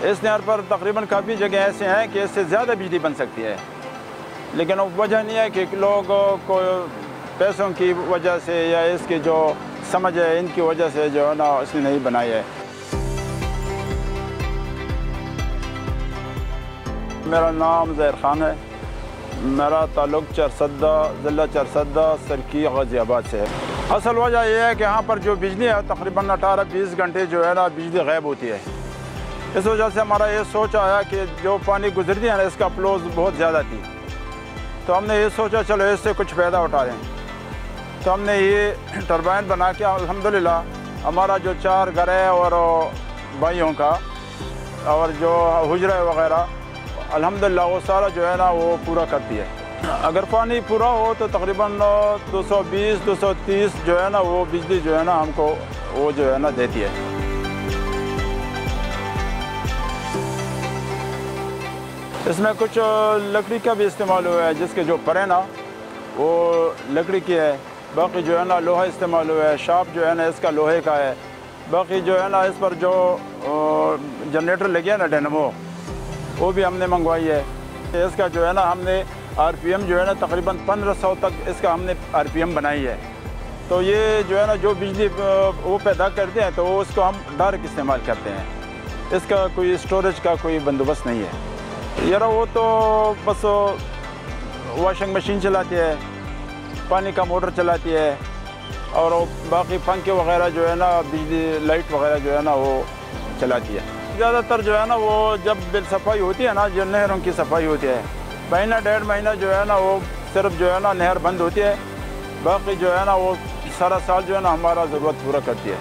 इस नहर पर तकरीबन काफ़ी जगह ऐसे हैं कि इससे ज़्यादा बिजली बन सकती है, लेकिन वजह नहीं है कि लोगों को पैसों की वजह से या इसकी जो समझ है इनकी वजह से जो है ना इसने नहीं बनाई है। मेरा नाम ज़हर खान है। मेरा ताल्लुक़ चरसद्दा ज़िला चरसद्दा सरकी गाज़ियाबाद से है। असल वजह यह है कि यहाँ पर जो बिजली है तकरीबन 18-20 घंटे जो है ना बिजली गायब होती है। इस वजह से हमारा ये सोच आया कि जो पानी गुजरती है ना इसका फ्लोज बहुत ज़्यादा थी, तो हमने ये सोचा चलो इससे कुछ फ़ायदा उठा लें। तो हमने ये टरबाइन बना के अल्हम्दुलिल्लाह हमारा जो 4 घर है और भाइयों का और जो हुजरा वगैरह अल्हम्दुलिल्लाह वो सारा जो है ना वो पूरा करती है। अगर पानी पूरा हो तो तकरीबन 220-230 जो है ना वो बिजली जो है ना हमको वो जो है ना देती है। इसमें कुछ लकड़ी का भी इस्तेमाल हुआ है, जिसके जो पर है ना वो लकड़ी की है, बाकी जो है ना लोहा इस्तेमाल हुआ है। शाप जो है ना इसका लोहे का है। बाकी जो है ना इस पर जो जनरेटर लगे है ना डायनामो वो भी हमने मंगवाई है। इसका जो है ना हमने आरपीएम जो है ना तकरीबन 1500 तक इसका हमने आरपीएम बनाई है। तो ये जो है ना जो बिजली वो पैदा करते हैं तो उसको हम डायरेक्ट इस्तेमाल करते हैं। इसका कोई स्टोरेज का कोई बंदोबस्त नहीं है। यार वो तो बस वॉशिंग मशीन चलाती है, पानी का मोटर चलाती है और बाकी पंखे वगैरह जो है ना बिजली लाइट वगैरह जो है ना वो चलाती है। ज़्यादातर जो है ना वो जब बिल सफाई होती है ना, जो नहरों की सफाई होती है, महीना 1.5 महीना जो है ना वो सिर्फ जो है ना नहर बंद होती है। बाकी जो है ना वो सारा साल जो है ना हमारा ज़रूरत पूरा करती है।